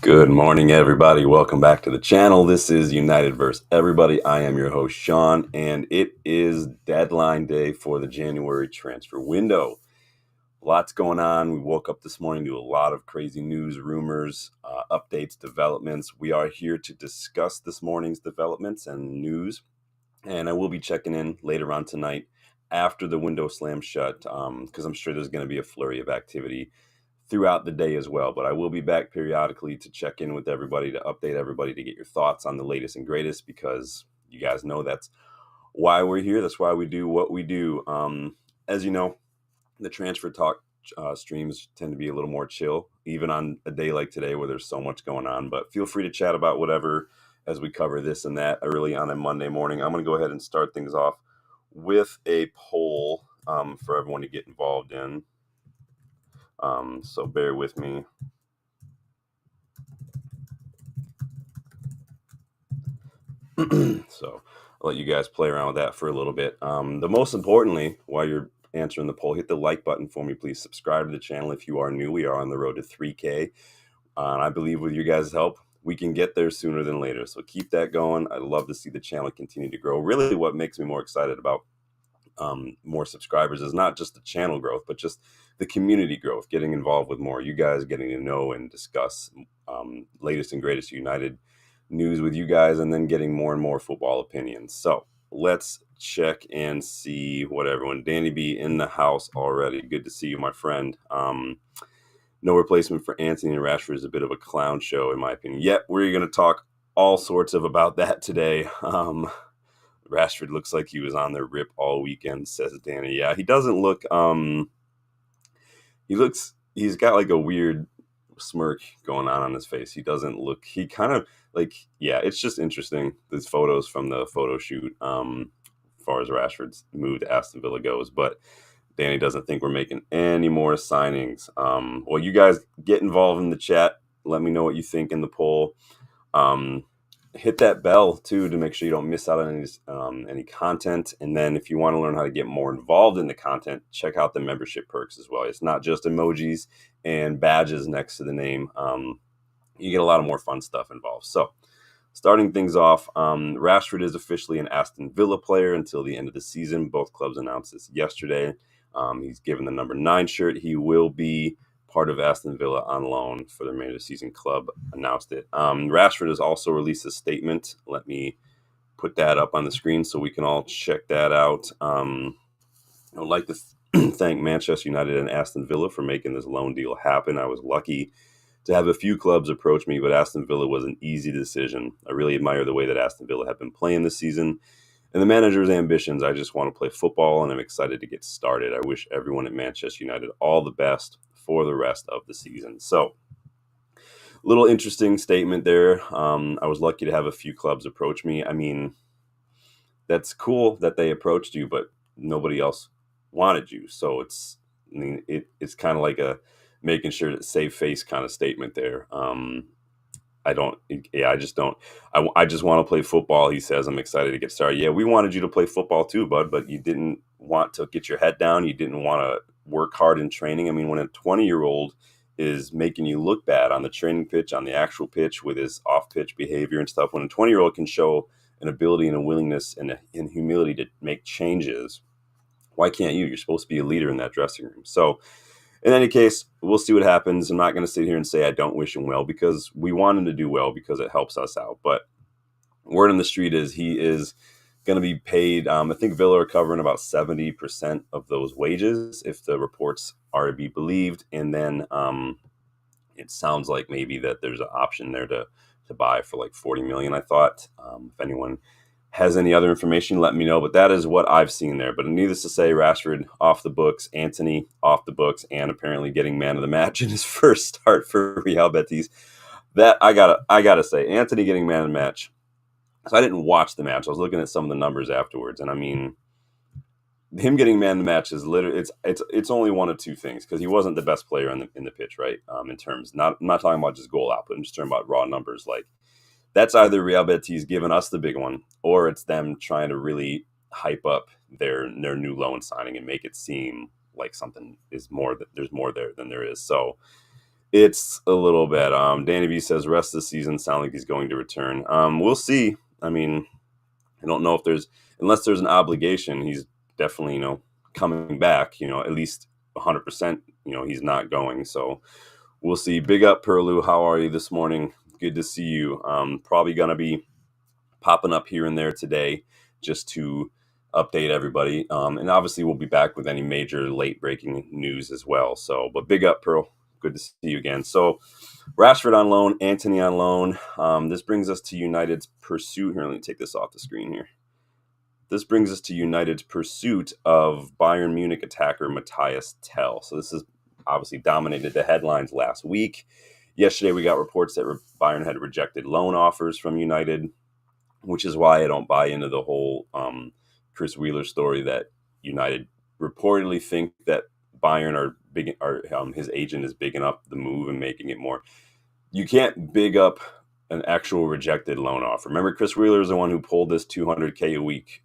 Good morning, everybody. Welcome back to the channel. This is United vs. Everybody. I am your host, Sean, and it is deadline day for the January transfer window. Lots going on. We woke up this morning to a lot of crazy news, rumors, updates, developments. We are here to discuss this morning's developments and news, and I will be checking in later on tonight after the window slams shut because I'm sure there's going to be a flurry of activity throughout the day as well. But I will be back periodically to check in with everybody, to update everybody, to get your thoughts on the latest and greatest, because you guys know that's why we're here. That's why we do what we do. As you know, the transfer talk streams tend to be a little more chill, even on a day like today where there's so much going on. But feel free to chat about whatever as we cover this and that early on a Monday morning. I'm going to go ahead and start things off with a poll for everyone to get involved in. So bear with me. So I'll let you guys play around with that for a little bit. The most importantly, while you're answering the poll, hit the like button for me, please. Subscribe to the channel if you are new. We are on the road to 3K. And I believe with your guys' help, we can get there sooner than later. So keep that going. I'd love to see the channel continue to grow. Really what makes me more excited about more subscribers is not just the channel growth, but just the community growth, getting involved with more. You guys getting to know and discuss latest and greatest United news with you guys, and then getting more and more football opinions. So let's check and see what everyone. Danny B in the house already. Good to see you, my friend. No replacement for Anthony, and Rashford is a bit of a clown show, in my opinion. Yet we're going to talk all sorts of about that today. Rashford looks like he was on the rip all weekend, says Danny. Yeah, he doesn't look he's got like a weird smirk going on his face. He doesn't look, he kind of like, yeah, it's just interesting. These photos from the photo shoot, as far as Rashford's move to Aston Villa goes, but Danny doesn't think we're making any more signings. Well, you guys get involved in the chat. Let me know what you think in the poll. Hit that bell too to make sure you don't miss out on any content. And then if you want to learn how to get more involved in the content, check out the membership perks as well. It's not just emojis and badges next to the name. You get a lot of more fun stuff involved. So starting things off, Rashford is officially an Aston Villa player until the end of the season. Both clubs announced this yesterday. He's given the number 9 shirt. He will be part of Aston Villa on loan for the remainder of the season. Club announced it. Rashford has also released a statement. Let me put that up on the screen so we can all check that out. I would like to thank Manchester United and Aston Villa for making this loan deal happen. I was lucky to have a few clubs approach me, but Aston Villa was an easy decision. I really admire the way that Aston Villa have been playing this season and the manager's ambitions. I just want to play football, and I'm excited to get started. I wish everyone at Manchester United all the best for the rest of the season. So, little interesting statement there. I was lucky to have a few clubs approach me. I mean, that's cool that they approached you, but nobody else wanted you. So it's kind of like a making sure that save face kind of statement there. I just don't. I just want to play football. He says, I'm excited to get started. Yeah, we wanted you to play football too, bud, but you didn't want to get your head down. You didn't want to work hard in training. I mean, when a 20-year-old is making you look bad on the training pitch, on the actual pitch with his off-pitch behavior and stuff, when a 20-year-old can show an ability and a willingness and humility to make changes, why can't you? You're supposed to be a leader in that dressing room. So in any case, we'll see what happens. I'm not going to sit here and say I don't wish him well, because we want him to do well because it helps us out. But word on the street is he is going to be paid. I think Villa are covering about 70% of those wages, if the reports are to be believed. And then it sounds like maybe that there's an option there to buy for like 40 million, I thought. If anyone has any other information, let me know. But that is what I've seen there. But needless to say, Rashford off the books, Antony off the books, and apparently getting man of the match in his first start for Real Betis. That I gotta say, Antony getting man of the match. So I didn't watch the match. I was looking at some of the numbers afterwards, and I mean, him getting man of the match is literally it's only one of two things, because he wasn't the best player in the pitch, right? In terms, I'm not talking about just goal output. I'm just talking about raw numbers. Like, that's either Real Betis giving us the big one, or it's them trying to really hype up their new loan signing and make it seem like something is more, that there's more there than there is. So It's a little bit. Danny B says rest of the season sound like he's going to return. We'll see. I mean, I don't know if unless there's an obligation, he's definitely, coming back, at least 100%, he's not going. So we'll see. Big up, Perlu. How are you this morning? Good to see you. Probably going to be popping up here and there today just to update everybody. And obviously we'll be back with any major late breaking news as well. So, but big up, Pearl. Good to see you again. So Rashford on loan, Antony on loan. This brings us to United's pursuit. Here, let me take this off the screen here. This brings us to United's pursuit of Bayern Munich attacker Mathys Tel. So this has obviously dominated the headlines last week. Yesterday we got reports that Bayern had rejected loan offers from United, which is why I don't buy into the whole Chris Wheeler story that United reportedly think that Bayern his agent is bigging up the move and making it more. You can't big up an actual rejected loan offer. Remember, Chris Wheeler is the one who pulled this $200K a week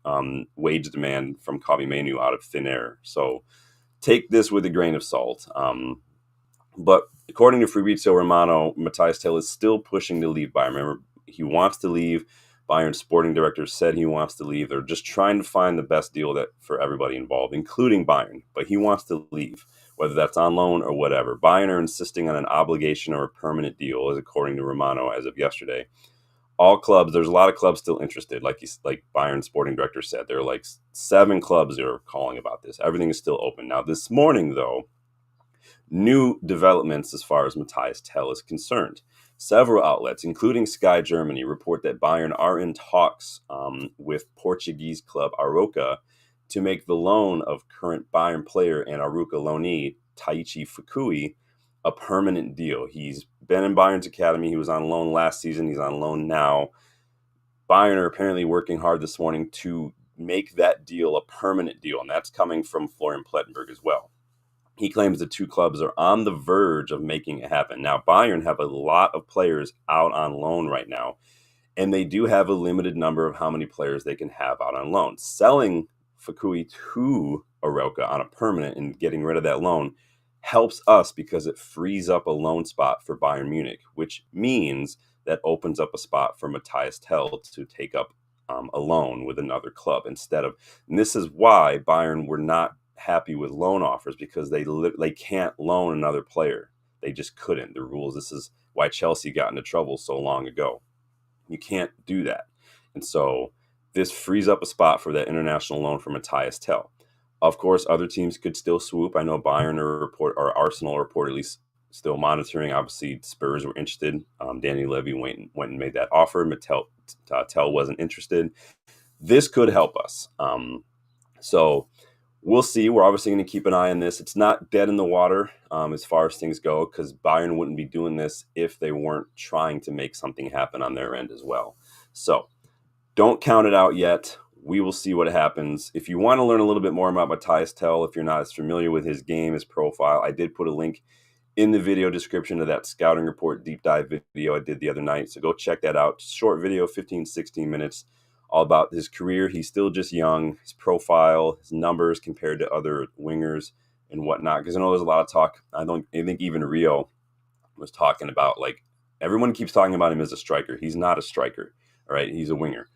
wage demand from Kobe Mainu out of thin air. So take this with a grain of salt. But according to Fabrizio Romano, Mathys Tel is still pushing to leave Bayern. Remember, he wants to leave. Bayern's sporting director said he wants to leave. They're just trying to find the best deal for everybody involved, including Bayern. But he wants to leave, whether that's on loan or whatever. Bayern are insisting on an obligation or a permanent deal, as according to Romano as of yesterday. All clubs, there's a lot of clubs still interested, like Bayern's sporting director said. There are like 7 clubs that are calling about this. Everything is still open. Now, this morning, though, new developments as far as Mathys Tel is concerned. Several outlets, including Sky Germany, report that Bayern are in talks with Portuguese club Aroca to make the loan of current Bayern player and Aroca loanee Taichi Fukui a permanent deal. He's been in Bayern's academy. He was on loan last season. He's on loan now. Bayern are apparently working hard this morning to make that deal a permanent deal, and that's coming from Florian Plettenberg as well. He claims the two clubs are on the verge of making it happen. Now, Bayern have a lot of players out on loan right now, and they do have a limited number of how many players they can have out on loan. Selling Fukui to Aroca on a permanent and getting rid of that loan helps us because it frees up a loan spot for Bayern Munich, which means that opens up a spot for Mathys Tel to take up a loan with another club instead of. And this is why Bayern were not happy with loan offers, because they can't loan another player. They just couldn't. The rules. This is why Chelsea got into trouble so long ago. You can't do that. And so this frees up a spot for that international loan for Mathys Tel. Of course, other teams could still swoop. I know Bayern or Arsenal are reportedly still monitoring. Obviously, Spurs were interested. Danny Levy went and made that offer. Tel wasn't interested. This could help us. So we'll see. We're obviously going to keep an eye on this. It's not dead in the water as far as things go, because Bayern wouldn't be doing this if they weren't trying to make something happen on their end as well. So don't count it out yet. We will see what happens. If you want to learn a little bit more about Mathys Tel, if you're not as familiar with his game, his profile, I did put a link in the video description to that scouting report deep dive video I did the other night. So go check that out. Short video, 15, 16 minutes, all about his career. He's still just young, his profile, his numbers compared to other wingers and whatnot. Because I know there's a lot of talk. I think even Rio was talking about, like, everyone keeps talking about him as a striker. He's not a striker, all right? He's a winger.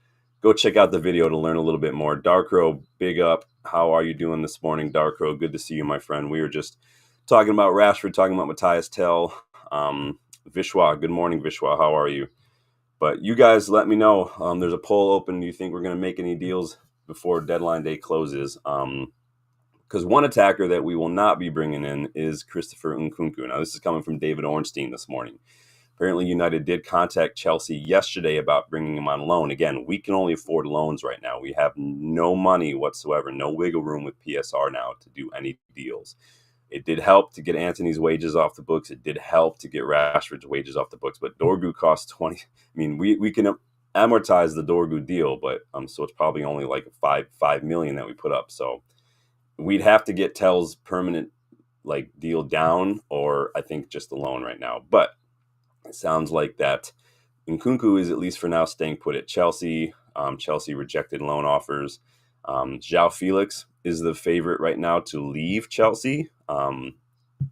Go check out the video to learn a little bit more. Darkrow, big up. How are you doing this morning, Darkrow? Good to see you, my friend. We were just talking about Rashford, talking about Mathys Tel. Vishwa, good morning, Vishwa. How are you? But you guys let me know. There's a poll open. Do you think we're going to make any deals before deadline day closes? Because one attacker that we will not be bringing in is Christopher Nkunku. Now, this is coming from David Ornstein this morning. Apparently, United did contact Chelsea yesterday about bringing him on loan. Again, we can only afford loans right now. We have no money whatsoever, no wiggle room with PSR now to do any deals. It did help to get Antony's wages off the books. It did help to get Rashford's wages off the books. But Dorgu costs 20. I mean, we can amortize the Dorgu deal, but so it's probably only like $5 million that we put up. So we'd have to get Tel's permanent deal down, or I think just a loan right now. But it sounds like that Nkunku is, at least for now, staying put at Chelsea. Chelsea rejected loan offers. João Felix is the favorite right now to leave Chelsea.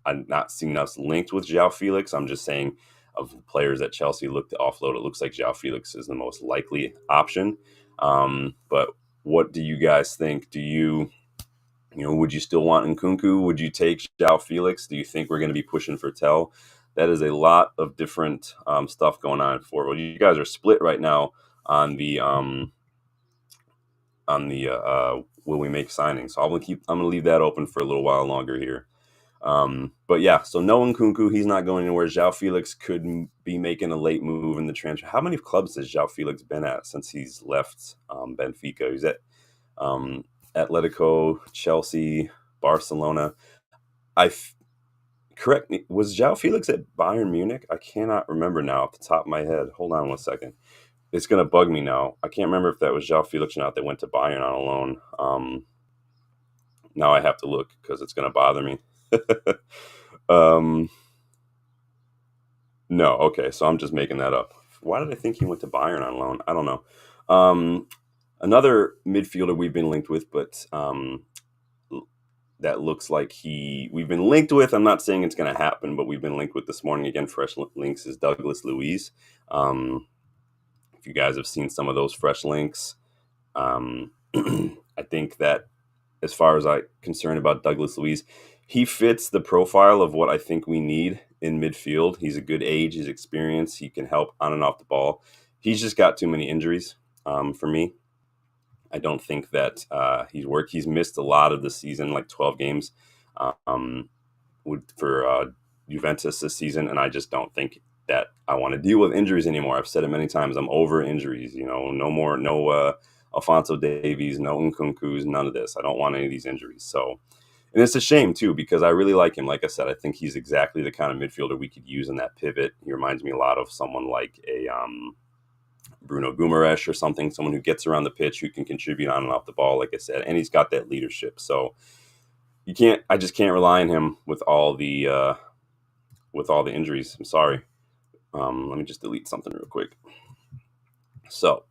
I'm not seeing us linked with João Felix. I'm just saying of players that Chelsea look to offload, it looks like João Felix is the most likely option. But what do you guys think? Would you still want Nkunku? Would you take João Felix? Do you think we're going to be pushing for Tell? That is a lot of different stuff going on for. Well, you guys are split right now on the will we make signings. So I'm gonna leave that open for a little while longer here. But yeah, so no Nkunku, he's not going anywhere. João Felix could be making a late move in the transfer. How many clubs has João Felix been at since he's left Benfica? He's at Atletico, Chelsea, Barcelona. Correct me. Was João Felix at Bayern Munich? I cannot remember now off the top of my head. Hold on one second. It's gonna bug me now. I can't remember if that was João Felix or not that went to Bayern on a loan. Now I have to look because it's gonna bother me. um, no, okay, so I'm just making that up. Why did I think he went to Bayern on loan? I don't know. Another midfielder we've been linked with, but that looks like we've been linked with. I'm not saying it's going to happen, but we've been linked with this morning. Again, fresh links is Douglas Luiz. If you guys have seen some of those fresh links, I think that as far as I'm concerned about Douglas Luiz, he fits the profile of what I think we need in midfield. He's a good age, he's experienced, he can help on and off the ball. He's just got too many injuries for me. I don't think that he's missed a lot of the season, like 12 games for Juventus this season, and I just don't think that I want to deal with injuries anymore. I've said it many times. I'm over injuries. No Alphonso Davies, no Nkunku's, none of this. I don't want any of these injuries. So, and it's a shame too because I really like him. Like I said, I think he's exactly the kind of midfielder we could use in that pivot. He reminds me a lot of someone like a Bruno Guimaraes or someone who gets around the pitch, who can contribute on and off the ball, like I said, and he's got that leadership. So I just can't rely on him with all the injuries. I'm sorry. Let me just delete something real quick. So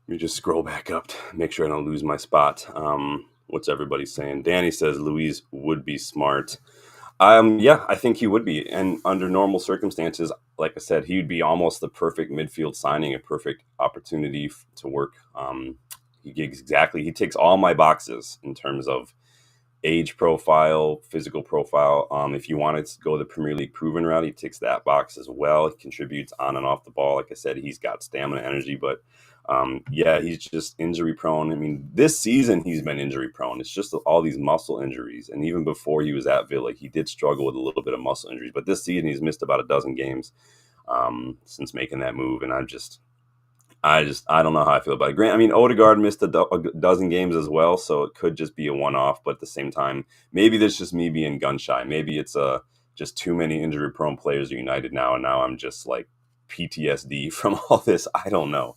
let me just scroll back up to make sure I don't lose my spot. What's everybody saying? Danny says Luiz would be smart. Yeah, I think he would be. And under normal circumstances, like I said, he would be almost the perfect midfield signing, a perfect opportunity to work. He ticks all my boxes in terms of age profile, physical profile. If you wanted to go the Premier League proven route, he ticks that box as well. He contributes on and off the ball. Like I said, he's got stamina, energy, but yeah, he's just injury prone. I mean, this season he's been injury prone. It's just all these muscle injuries. And even before he was at Villa, he did struggle with a little bit of muscle injuries. But this season he's missed about a dozen games since making that move. And I don't know how I feel about it. Grant, I mean, Odegaard missed a dozen games as well, so it could just be a one-off. But at the same time, maybe that's just me being gun shy. Maybe it's just too many injury-prone players are United now, and now I'm just like PTSD from all this. I don't know.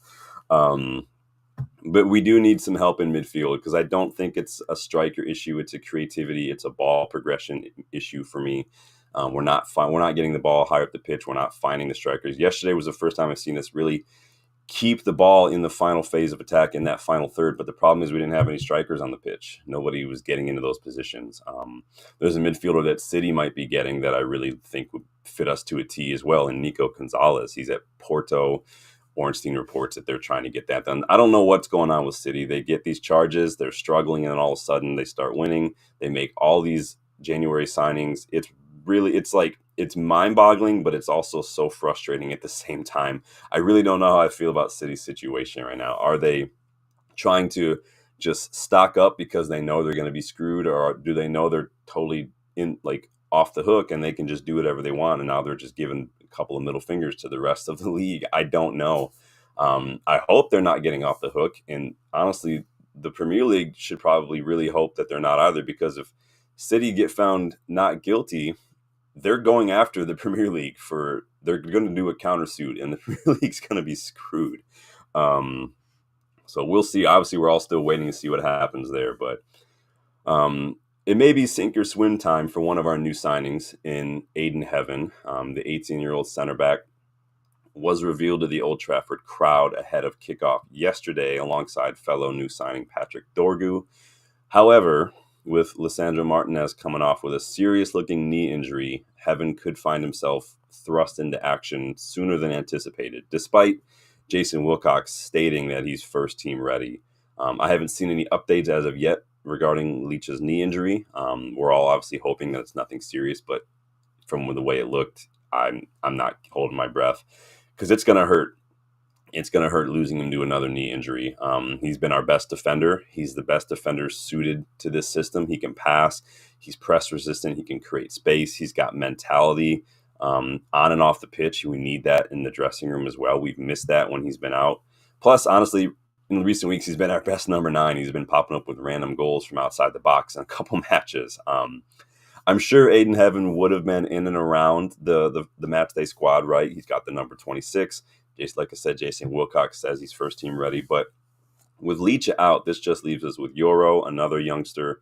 But we do need some help in midfield because I don't think it's a striker issue. It's a creativity. It's a ball progression issue for me. We're not getting the ball higher up the pitch. We're not finding the strikers. Yesterday was the first time I've seen us really keep the ball in the final phase of attack in that final third. But the problem is we didn't have any strikers on the pitch. Nobody was getting into those positions. There's a midfielder that City might be getting that I really think would fit us to a T as well, and Nico Gonzalez. He's at Porto. Ornstein reports that they're trying to get that done. I don't know what's going on with City. They get these charges, they're struggling, and then all of a sudden they start winning. They make all these January signings. It's mind-boggling, but it's also so frustrating at the same time. I really don't know how I feel about City's situation right now. Are they trying to just stock up because they know they're going to be screwed, or do they know they're totally off the hook and they can just do whatever they want, and now they're just giving a couple of middle fingers to the rest of the league? I don't know. I hope they're not getting off the hook, and honestly, the Premier League should probably really hope that they're not either, because if City get found not guilty, they're going after the Premier League they're going to do a countersuit, and the Premier League's going to be screwed. So we'll see. Obviously, we're all still waiting to see what happens there, but it may be sink or swim time for one of our new signings in Aiden Heaven. The 18-year-old center back was revealed to the Old Trafford crowd ahead of kickoff yesterday alongside fellow new signing Patrick Dorgu. However, with Lisandro Martinez coming off with a serious-looking knee injury, Heaven could find himself thrust into action sooner than anticipated, despite Jason Wilcox stating that he's first-team ready. I haven't seen any updates as of yet regarding Leach's knee injury. We're all obviously hoping that it's nothing serious, but from the way it looked, I'm not holding my breath because it's going to hurt. It's going to hurt losing him to another knee injury. He's been our best defender. He's the best defender suited to this system. He can pass. He's press resistant. He can create space. He's got mentality on and off the pitch. We need that in the dressing room as well. We've missed that when he's been out. Plus, honestly, in recent weeks, he's been our best number 9. He's been popping up with random goals from outside the box in a couple matches. I'm sure Aiden Heaven would have been in and around the match day squad, right? He's got the number 26. Just like I said, Jason Wilcox says he's first team ready. But with Leach out, this just leaves us with Euro, another youngster,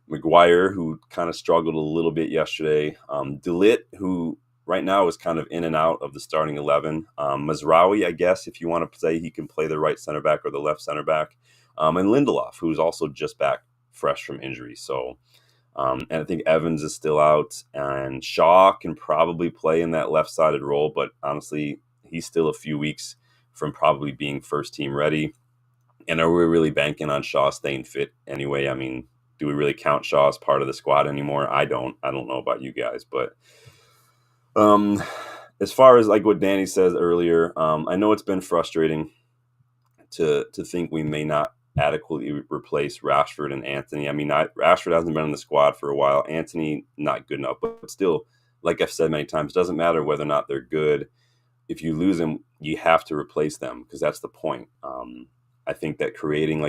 McGuire, who kind of struggled a little bit yesterday, DeLitt, who right now is kind of in and out of the starting 11, Mazraoui, I guess, if you want to say he can play the right center back or the left center back, and Lindelof, who's also just back fresh from injury. So, and I think Evans is still out, and Shaw can probably play in that left-sided role, but honestly, he's still a few weeks from probably being first team ready. And are we really banking on Shaw staying fit anyway? I mean, do we really count Shaw as part of the squad anymore? I don't know about you guys, but as far as like what Danny says earlier, I know it's been frustrating to think we may not adequately replace Rashford and Anthony. I mean, Rashford hasn't been in the squad for a while. Anthony, not good enough, but still, like I've said many times, it doesn't matter whether or not they're good. If you lose them, you have to replace them because that's the point. I think that creating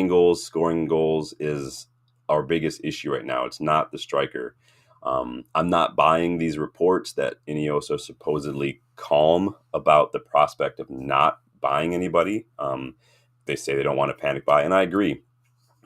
goals, scoring goals is our biggest issue right now. It's not the striker. I'm not buying these reports that Ineos are supposedly calm about the prospect of not buying anybody. They say they don't want to panic buy, and I agree.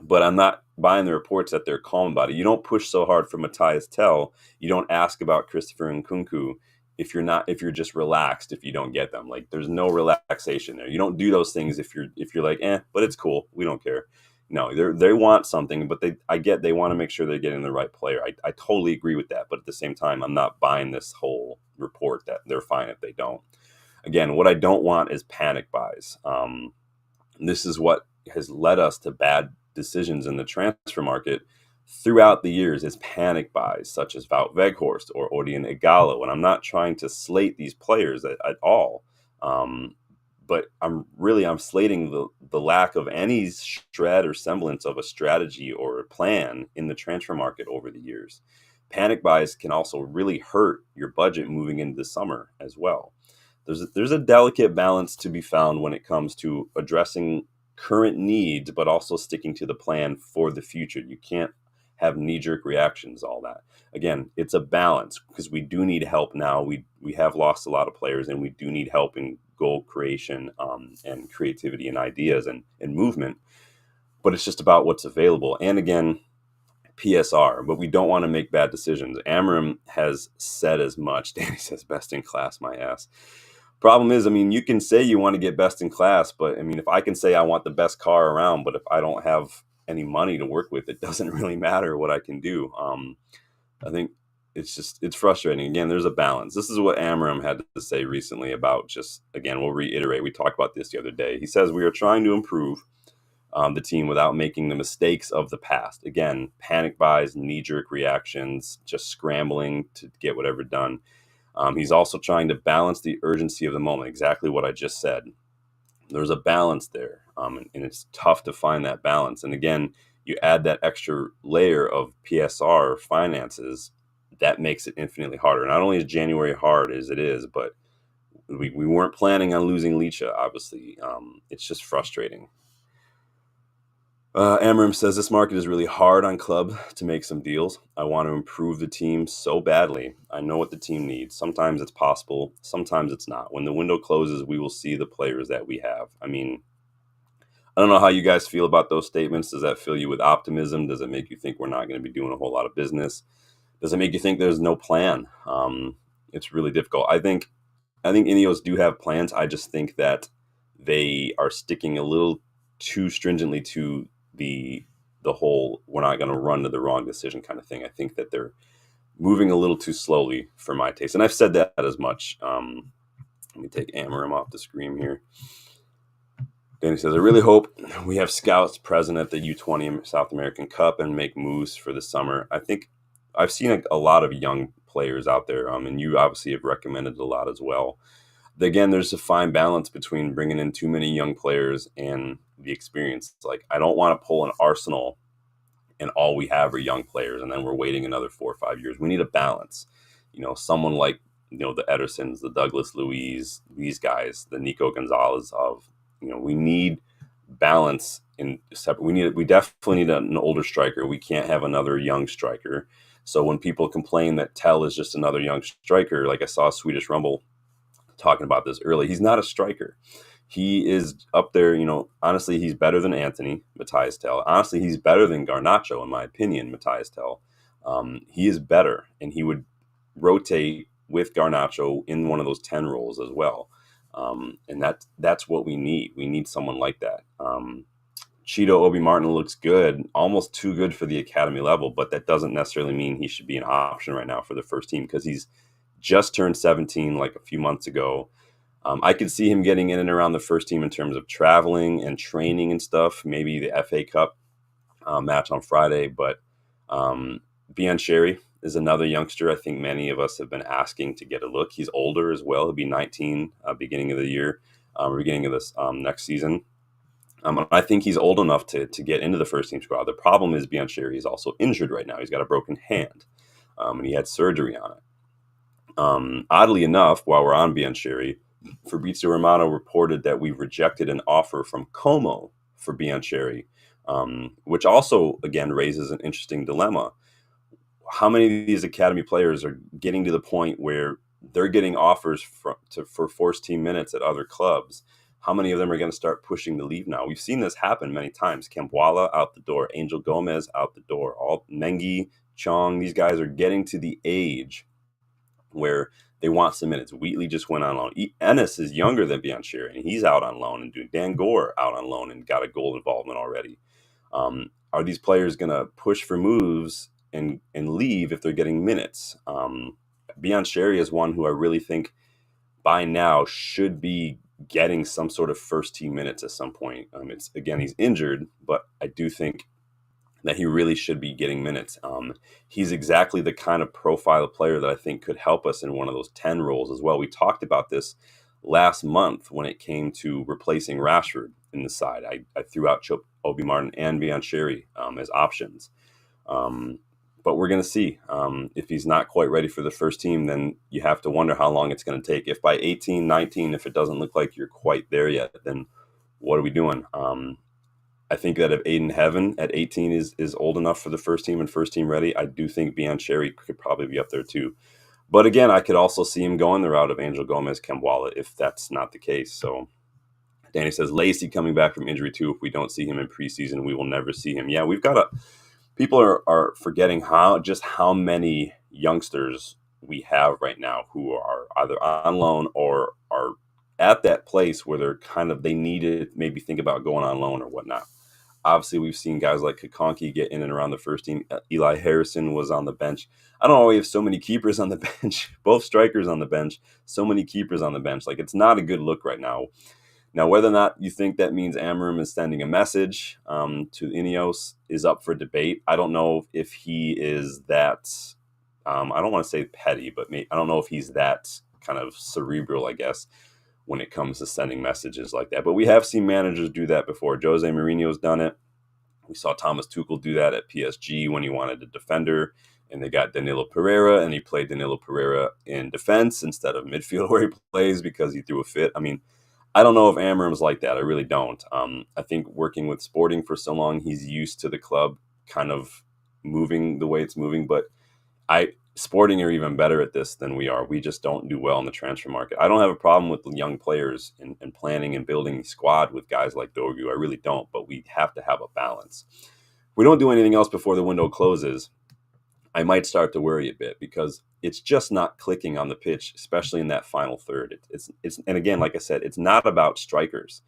But I'm not buying the reports that they're calm about it. You don't push so hard for Mathys Tell. You don't ask about Christopher Nkunku if you're just relaxed if you don't get them. Like there's no relaxation there. You don't do those things if you're like, but it's cool. We don't care. No, they want something, but they want to make sure they're getting the right player. I totally agree with that. But at the same time, I'm not buying this whole report that they're fine if they don't. Again, what I don't want is panic buys. This is what has led us to bad decisions in the transfer market throughout the years is panic buys such as Wout Weghorst or Odion Igalo. And I'm not trying to slate these players at all. But I'm slating the lack of any shred or semblance of a strategy or a plan in the transfer market over the years. Panic buys can also really hurt your budget moving into the summer as well. There's a delicate balance to be found when it comes to addressing current needs, but also sticking to the plan for the future. You can't have knee-jerk reactions, all that. Again, it's a balance because we do need help now. We have lost a lot of players, and we do need help in goal creation and creativity and ideas and movement. But it's just about what's available. And again, PSR, but we don't want to make bad decisions. Amorim has said as much. Danny says best in class, my ass. Problem is, I mean, you can say you want to get best in class, but I mean, if I can say I want the best car around, but if I don't have any money to work with, it doesn't really matter what I can do. I think it's frustrating. Again, there's a balance. This is what Amorim had to say recently about we'll reiterate. We talked about this the other day. He says, we are trying to improve the team without making the mistakes of the past. Again, panic buys, knee-jerk reactions, just scrambling to get whatever done. He's also trying to balance the urgency of the moment, exactly what I just said. There's a balance there, and it's tough to find that balance. And again, you add that extra layer of PSR finances, that makes it infinitely harder. Not only is January hard as it is, but we weren't planning on losing Licha, obviously. It's just frustrating. Amorim says this market is really hard on club to make some deals. I want to improve the team so badly. I know what the team needs. Sometimes it's possible. Sometimes it's not. When the window closes, we will see the players that we have. I mean, I don't know how you guys feel about those statements. Does that fill you with optimism? Does it make you think we're not going to be doing a whole lot of business? Does it make you think there's no plan? It's really difficult. I think Ineos do have plans. I just think that they are sticking a little too stringently to the the whole we're not going to run to the wrong decision kind of thing. I think that they're moving a little too slowly for my taste, and I've said that as much. Let me take Amorim off the screen here. Danny says, I really hope we have scouts present at the U20 South American Cup and make moves for the summer. I think I've seen a lot of young players out there, and you obviously have recommended a lot as well. Again, there's a fine balance between bringing in too many young players and the experience. Like, I don't want to pull an Arsenal and all we have are young players, and then we're waiting another 4 or 5 years. We need a balance. Someone like the Edersons, the Douglas Luiz, these guys, the Nico Gonzalez of we need balance in separate. We definitely need an older striker. We can't have another young striker. So when people complain that Tell is just another young striker, like I saw Swedish Rumble talking about this early, he's not a striker. He is up there, honestly, he's better than Anthony, Mathys Tell. Honestly, he's better than Garnacho, in my opinion, Mathys Tell. He is better, and he would rotate with Garnacho in one of those 10 roles as well. And that's what we need. We need someone like that. Cheeto Obi Martin looks good, almost too good for the academy level, but that doesn't necessarily mean he should be an option right now for the first team because he's just turned 17 like a few months ago. I could see him getting in and around the first team in terms of traveling and training and stuff, maybe the FA Cup match on Friday. But Biancheri is another youngster I think many of us have been asking to get a look. He's older as well. He'll be 19 beginning of the year, beginning of this next season. I think he's old enough to get into the first team squad. The problem is Biancheri is also injured right now. He's got a broken hand, and he had surgery on it. Oddly enough, while we're on Biancheri, Fabrizio Romano reported that we've rejected an offer from Como for Biancheri, which also, again, raises an interesting dilemma. How many of these academy players are getting to the point where they're getting offers for first team minutes at other clubs? How many of them are going to start pushing to leave now? We've seen this happen many times. Kambwala out the door, Angel Gomez out the door, all Mengi, Chong, these guys are getting to the age where they want some minutes. Wheatley just went on loan. Ennis is younger than Biancheri, and he's out on loan. And Dan Gore out on loan and got a goal involvement already. Are these players going to push for moves and leave if they're getting minutes? Biancheri is one who I really think by now should be getting some sort of first team minutes at some point. He's injured, but I do think that he really should be getting minutes. He's exactly the kind of profile of player that I think could help us in one of those 10 roles as well. We talked about this last month when it came to replacing Rashford in the side. I threw out Obi Martin and Biancheri as options. But we're going to see. If he's not quite ready for the first team, then you have to wonder how long it's going to take. If by 18, 19, if it doesn't look like you're quite there yet, then what are we doing? I think that if Aiden Heaven at 18 is old enough for the first team and first team ready, I do think Biancheri could probably be up there too. But again, I could also see him going the route of Angel Gomez, Kambwala, if that's not the case. So Danny says, Lacey coming back from injury too. If we don't see him in preseason, we will never see him. Yeah, we've got people are forgetting how many youngsters we have right now who are either on loan or are at that place where they need to maybe think about going on loan or whatnot. Obviously, we've seen guys like Kakonki get in and around the first team. Eli Harrison was on the bench. I don't know why we have so many keepers on the bench, both strikers on the bench, so many keepers on the bench. Like, it's not a good look right now. Now, whether or not you think that means Amorim is sending a message to Ineos is up for debate. I don't know if he is that, I don't want to say petty, but I don't know if he's that kind of cerebral, I guess, when it comes to sending messages like that. But we have seen managers do that before. Jose Mourinho's done it. We saw Thomas Tuchel do that at PSG when he wanted a defender, and they got Danilo Pereira, and he played Danilo Pereira in defense instead of midfield where he plays because he threw a fit. I mean, I don't know if Amorim's like that. I really don't. I think working with Sporting for so long, he's used to the club kind of moving the way it's moving. But Sporting are even better at this than we are. We just don't do well in the transfer market. I don't have a problem with young players and planning and building a squad with guys like Dogu. I really don't. But we have to have a balance. If we don't do anything else before the window closes, I might start to worry a bit because it's just not clicking on the pitch, especially in that final third. It's and again, like I said, it's not about strikers.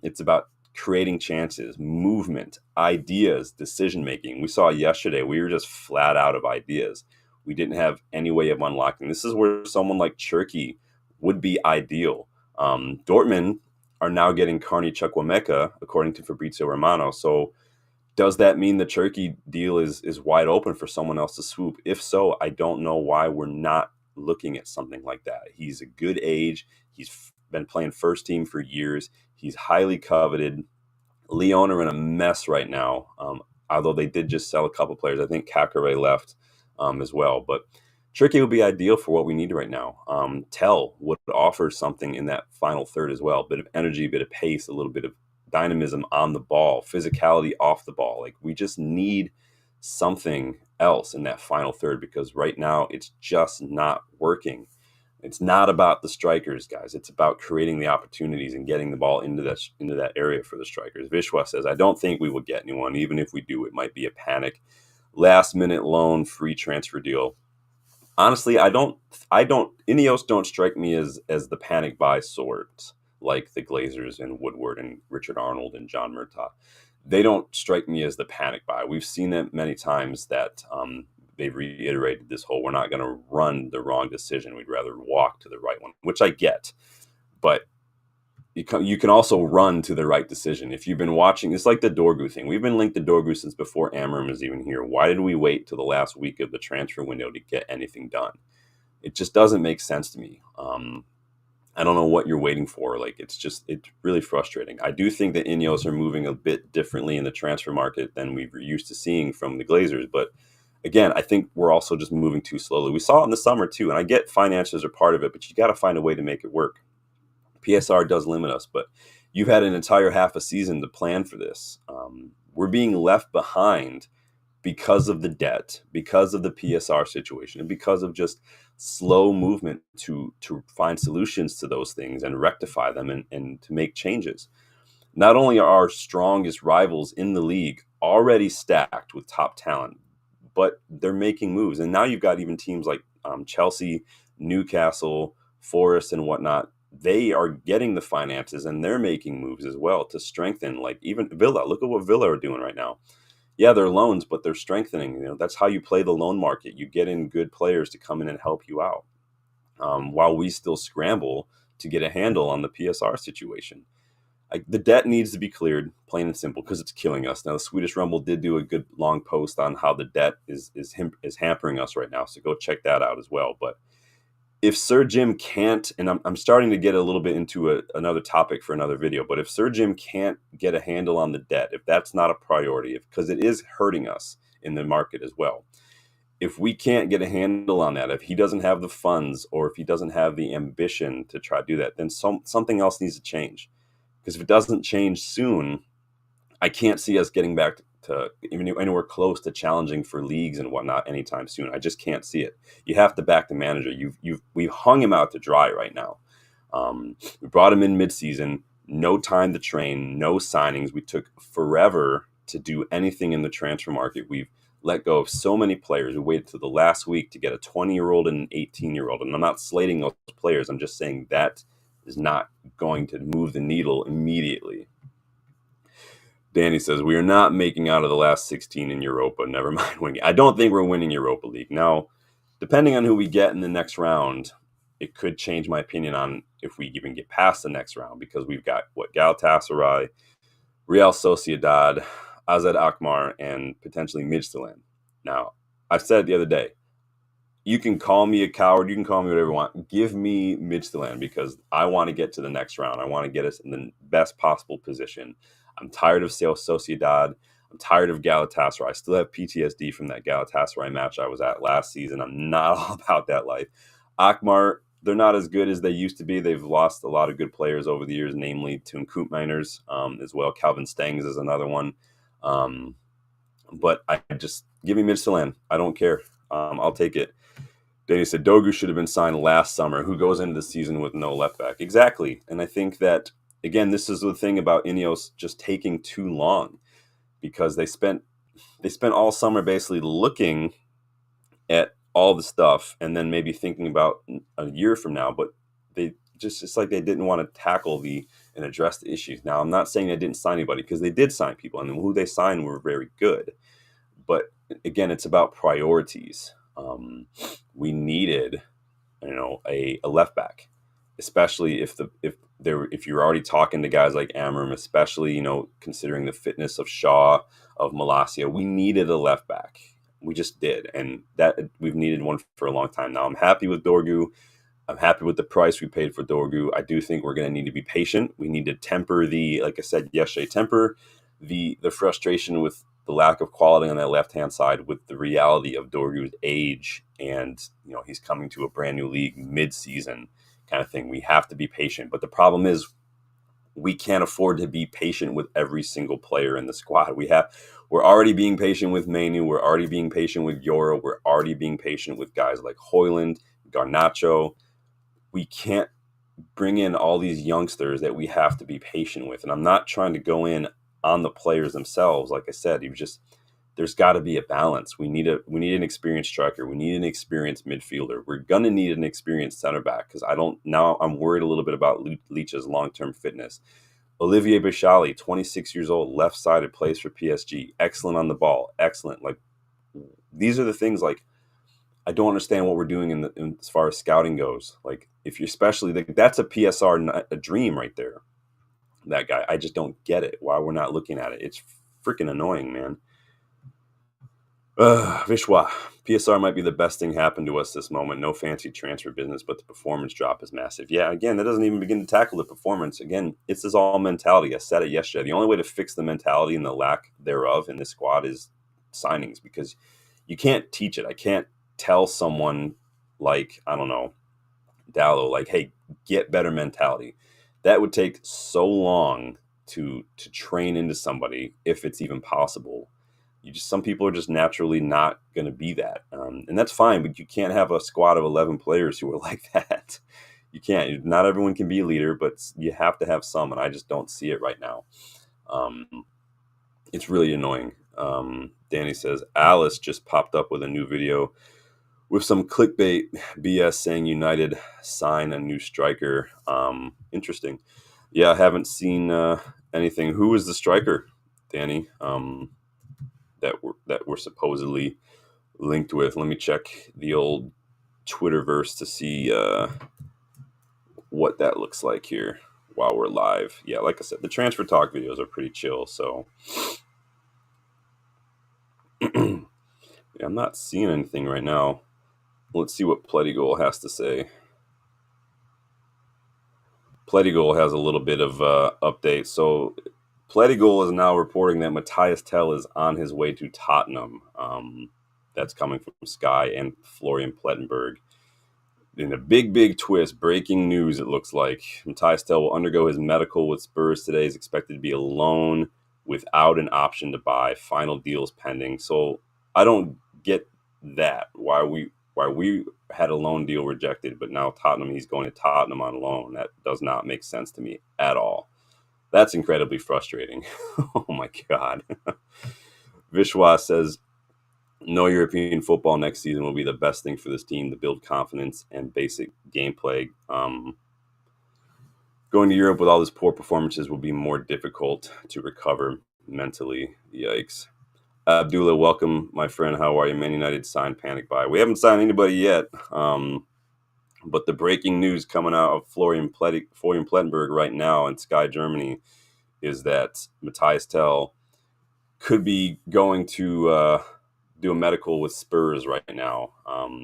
It's about creating chances, movement, ideas, decision making. We saw yesterday, we were just flat out of ideas. We didn't have any way of unlocking. This is where someone like Cherky would be ideal. Dortmund are now getting Carney Chukwuemeka, according to Fabrizio Romano. So does that mean the Cherky deal is wide open for someone else to swoop? If so, I don't know why we're not looking at something like that. He's a good age. He's been playing first team for years. He's highly coveted. Lyon are in a mess right now, although they did just sell a couple players. I think Kakare left as well. But Cherky would be ideal for what we need right now. Tell would offer something in that final third as well. A bit of energy, a bit of pace, a little bit of dynamism on the ball, physicality off the ball. Like, we just need something else in that final third, because right now it's just not working. It's not about the strikers, guys. It's about creating the opportunities and getting the ball into that area for the strikers. Vishwa says, I don't think we will get anyone. Even if we do, it might be a panic last minute loan free transfer deal. Honestly, I don't Ineos don't strike me as the panic buy sorts, like the Glazers and Woodward and Richard Arnold and John Murtaugh. They don't strike me as the panic buy. We've seen it many times that they've reiterated this whole, we're not going to run the wrong decision. We'd rather walk to the right one, which I get. But you can also run to the right decision. If you've been watching, it's like the Dorgu thing. We've been linked to Dorgu since before Amorim was even here. Why did we wait till the last week of the transfer window to get anything done? It just doesn't make sense to me. I don't know what you're waiting for. Like, it's really frustrating. I do think that Ineos are moving a bit differently in the transfer market than we were used to seeing from the Glazers. But again, I think we're also just moving too slowly. We saw it in the summer too, and I get finances are part of it, but you got to find a way to make it work. PSR does limit us, but you've had an entire half a season to plan for this. We're being left behind because of the debt, because of the PSR situation, and because of just slow movement to find solutions to those things and rectify them and to make changes. Not only are our strongest rivals in the league already stacked with top talent, but they're making moves. And now you've got even teams like Chelsea, Newcastle, Forest, and whatnot. They are getting the finances and they're making moves as well to strengthen. Like even Villa, look at what Villa are doing right now. Yeah, they're loans, but they're strengthening. You know, that's how you play the loan market. You get in good players to come in and help you out, while we still scramble to get a handle on the PSR situation. The debt needs to be cleared, plain and simple, because it's killing us. Now, the Swedish Rumble did do a good long post on how the debt is hampering us right now, so go check that out as well. But if Sir Jim can't, and I'm starting to get a little bit into another topic for another video, but if Sir Jim can't get a handle on the debt, if that's not a priority, because it is hurting us in the market as well, if we can't get a handle on that, if he doesn't have the funds or if he doesn't have the ambition to try to do that, then something else needs to change. Because if it doesn't change soon, I can't see us getting back to even anywhere close to challenging for leagues and whatnot anytime soon. I just can't see it. You have to back the manager. We've hung him out to dry right now. We brought him in midseason, no time to train, no signings. We took forever to do anything in the transfer market. We've let go of so many players. We waited till the last week to get a 20-year-old and an 18-year-old. And I'm not slating those players. I'm just saying that is not going to move the needle immediately. Danny says, we are not making out of the last 16 in Europa. Never mind winning. I don't think we're winning Europa League. Now, depending on who we get in the next round, it could change my opinion on if we even get past the next round, because we've got, Galatasaray, Real Sociedad, AZ Alkmaar, and potentially Midtjylland. Now, I said it the other day, you can call me a coward, you can call me whatever you want. Give me Midtjylland, because I want to get to the next round. I want to get us in the best possible position. I'm tired of Sociedad. I'm tired of Galatasaray. I still have PTSD from that Galatasaray match I was at last season. I'm not all about that life. Alkmaar, they're not as good as they used to be. They've lost a lot of good players over the years, namely Toon Koopmeiners as well. Calvin Stengs is another one. But I just, give me Midtjylland. I don't care. I'll take it. Danny said, Dogu should have been signed last summer. Who goes into the season with no left back? Exactly. And I think that, again, this is the thing about Ineos just taking too long, because they spent all summer basically looking at all the stuff and then maybe thinking about a year from now, but it's like they didn't want to tackle the and address the issues. Now, I'm not saying they didn't sign anybody, because they did sign people, and who they signed were very good. But again, it's about priorities. We needed, a left back, especially if you're already talking to guys like Amorim, especially considering the fitness of Shaw, of Malacia. We needed a left back. We just did, and that we've needed one for a long time now. I'm happy with Dorgu. I'm happy with the price we paid for Dorgu. I do think we're going to need to be patient. We need to temper like I said yesterday, temper the frustration with the lack of quality on that left-hand side with the reality of Dorgu's age, and he's coming to a brand new league mid-season kind of thing. We have to be patient, but the problem is we can't afford to be patient with every single player in the squad. We're already being patient with Manu. We're already being patient with Yoro. We're already being patient with guys like Højlund, Garnacho. We can't bring in all these youngsters that we have to be patient with. And I'm not trying to go in on the players themselves. Like I said, there's got to be a balance. We need an experienced striker. We need an experienced midfielder. We're going to need an experienced center back, because I'm worried a little bit about Leach's long-term fitness. Olivier Bechali, 26 years old, left-sided, plays for PSG. Excellent on the ball. Excellent. Like, these are the things, like, I don't understand what we're doing in as far as scouting goes. Like, if you're especially, that's a PSR, a dream right there. That guy, I just don't get it. Why we're not looking at it? It's freaking annoying, man. Vishwa, PSR might be the best thing happened to us this moment. No fancy transfer business, but the performance drop is massive. Yeah, again, that doesn't even begin to tackle the performance. Again, it's this all mentality. I said it yesterday. The only way to fix the mentality and the lack thereof in this squad is signings, because you can't teach it. I can't tell someone like, I don't know, Dallo, like, hey, get better mentality. That would take so long to train into somebody, if it's even possible. Some people are just naturally not going to be that, and that's fine. But you can't have a squad of 11 players who are like that. You can't. Not everyone can be a leader, but you have to have some, and I just don't see it right now. It's really annoying. Danny says Alice just popped up with a new video with some clickbait BS saying United sign a new striker. Interesting. Yeah, I haven't seen anything. Who is the striker, Danny? That we're supposedly linked with. Let me check the old Twitterverse to see what that looks like here while we're live. Yeah, like I said, the transfer talk videos are pretty chill. So yeah, I'm not seeing anything right now. Let's see what Plettigol has to say. Plettigol has a little bit of update. So Plettigol is now reporting that Mathys Tel is on his way to Tottenham. That's coming from Sky and Florian Plettenberg. In a big twist, breaking news, it looks like Mathys Tel will undergo his medical with Spurs today. Is expected to be a loan without an option to buy. Final deals pending. So I don't get that. Why we had a loan deal rejected, but now he's going to Tottenham on loan. That does not make sense to me at all. That's incredibly frustrating. Oh my God. Vishwa says, no European football next season will be the best thing for this team to build confidence and basic gameplay. Going to Europe with all these poor performances will be more difficult to recover mentally. Yikes. Abdullah, welcome, my friend. How are you? Man United signed panic buy. We haven't signed anybody yet. But the breaking news coming out of Florian Plettenberg right now in Sky Germany is that Mathys Tel could be going to do a medical with Spurs right now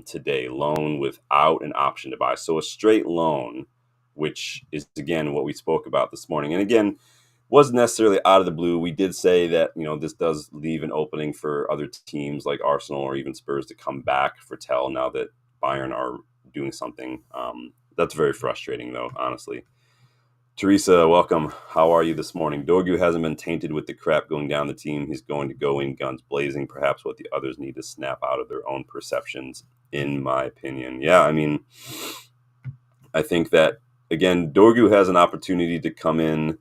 today. Loan without an option to buy. So a straight loan, which is, again, what we spoke about this morning. And again, wasn't necessarily out of the blue. We did say that, this does leave an opening for other teams like Arsenal or even Spurs to come back for Tel now that Bayern are doing something. That's very frustrating, though, honestly. Teresa, welcome. How are you this morning? Dorgu hasn't been tainted with the crap going down the team. He's going to go in guns blazing, perhaps what the others need to snap out of their own perceptions, in my opinion. Yeah, I mean, I think that, again, Dorgu has an opportunity to come in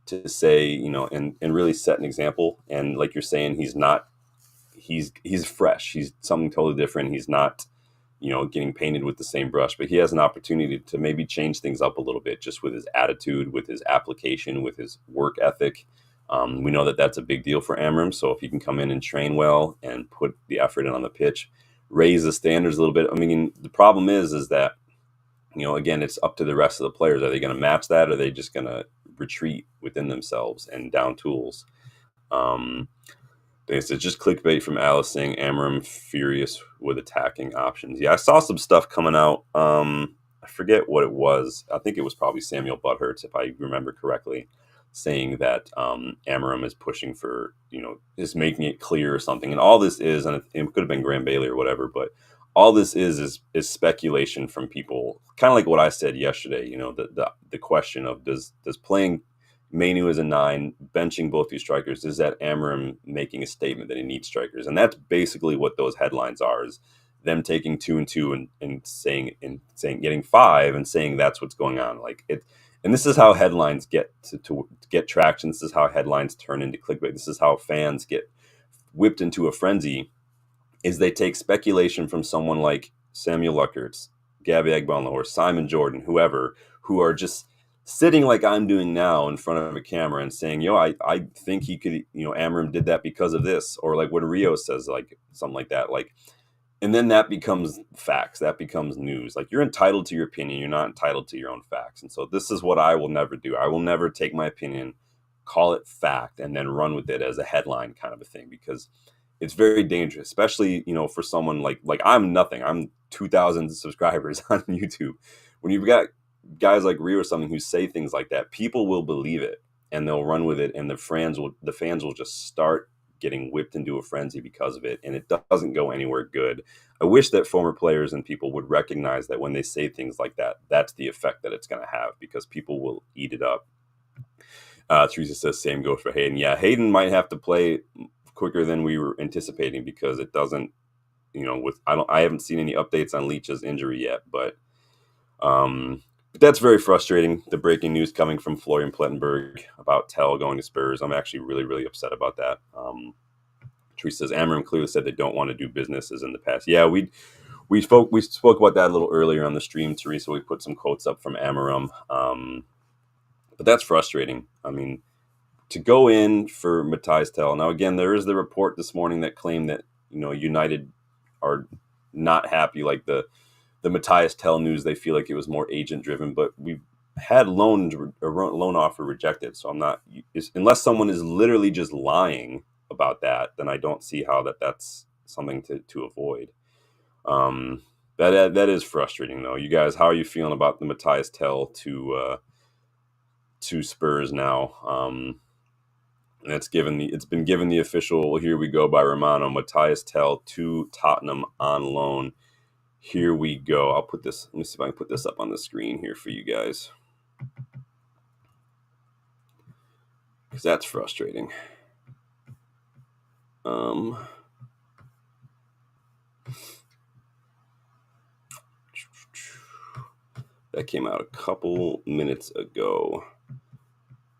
to say, and really set an example. And like you're saying, he's fresh. He's something totally different. He's not, getting painted with the same brush, but he has an opportunity to maybe change things up a little bit just with his attitude, with his application, with his work ethic. We know that that's a big deal for Amorim. So if he can come in and train well and put the effort in on the pitch, raise the standards a little bit. I mean, the problem is that, again, it's up to the rest of the players. Are they going to match that? Or are they just going to retreat within themselves and down tools? They said just clickbait from Alice saying Amorim furious with attacking options. Yeah, I saw some stuff coming out. I forget what it was. I think it was probably Samuel Butthurst, if I remember correctly, saying that Amorim is pushing for, is making it clear or something. And all this is, and it could have been Graham Bailey or whatever, but all this is speculation from people, kind of like what I said yesterday. The question of does playing Mainu as a 9, benching both these strikers, is that Amorim making a statement that he needs strikers? And that's basically what those headlines are, is them taking 2 and 2 and saying getting 5 and saying that's what's going on. Like it, and this is how headlines get to get traction. This is how headlines turn into clickbait. This is how fans get whipped into a frenzy, is they take speculation from someone like Samuel Luckertz, Gabby Agbonlo, or Simon Jordan, whoever, who are just sitting like I'm doing now in front of a camera and saying, I think he could, Amorim did that because of this, or like what Rio says, like something like that. Like, and then that becomes facts. That becomes news. Like, you're entitled to your opinion. You're not entitled to your own facts. And so this is what I will never do. I will never take my opinion, call it fact, and then run with it as a headline kind of a thing, because it's very dangerous, especially, for someone like I'm nothing. I'm 2,000 subscribers on YouTube. When you've got guys like Rio or something who say things like that, people will believe it and they'll run with it, and the fans will just start getting whipped into a frenzy because of it, and it doesn't go anywhere good. I wish that former players and people would recognize that when they say things like that, that's the effect that it's going to have, because people will eat it up. Teresa says same goes for Hayden. Yeah, Hayden might have to play quicker than we were anticipating, because it doesn't, I haven't seen any updates on Leach's injury yet, but that's very frustrating. The breaking news coming from Florian Plettenberg about Tell going to Spurs. I'm actually really, really upset about that. Teresa says Amorim clearly said they don't want to do business as in the past. Yeah, we spoke about that a little earlier on the stream, Teresa. We put some quotes up from Amorim, but that's frustrating. I mean, to go in for Mathys Tell. Now, again, there is the report this morning that claimed that United are not happy, like the Mathys Tell news. They feel like it was more agent driven, but we've had a loan offer rejected. So I'm not, unless someone is literally just lying about that, then I don't see how that's something to avoid. That is frustrating though. You guys, how are you feeling about the Mathys Tell to Spurs now? And it's been given the official here we go by Romano. Mathys Tell to Tottenham on loan. Here we go. Let me see if I can put this up on the screen here for you guys, because that's frustrating. That came out a couple minutes ago.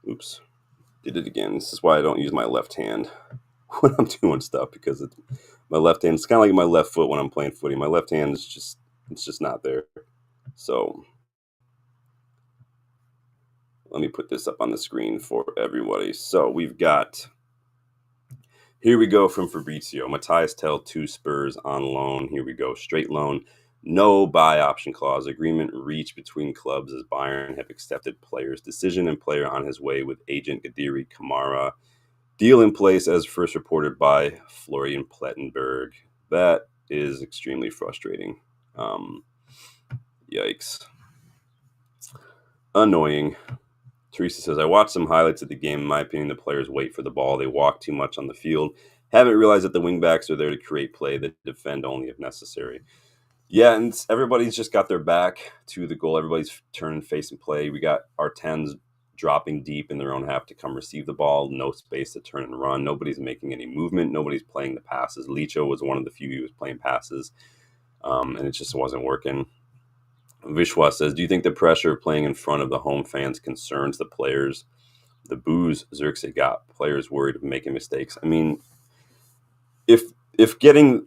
Oops. Did it again. This is why I don't use my left hand when I'm doing stuff, because my left hand, it's kind of like my left foot when I'm playing footy. My left hand is just not there. So let me put this up on the screen for everybody. So we've got, here we go from Fabrizio. Mathys Tell to Spurs on loan. Here we go. Straight loan. No buy option clause. Agreement reached between clubs as Bayern have accepted player's decision and player on his way with agent Gadiri Kamara. Deal in place as first reported by Florian Plettenberg. That is extremely frustrating. Yikes. Annoying. Teresa says, I watched some highlights of the game. In my opinion, the players wait for the ball. They walk too much on the field. Haven't realized that the wingbacks are there to create play, that defend only if necessary. Yeah, and everybody's just got their back to the goal. Everybody's turning face and play. We got our 10s dropping deep in their own half to come receive the ball. No space to turn and run. Nobody's making any movement. Nobody's playing the passes. Licho was one of the few who was playing passes, and it just wasn't working. Vishwa says, do you think the pressure of playing in front of the home fans concerns the players? The boos Xerxes got players worried of making mistakes. I mean, if getting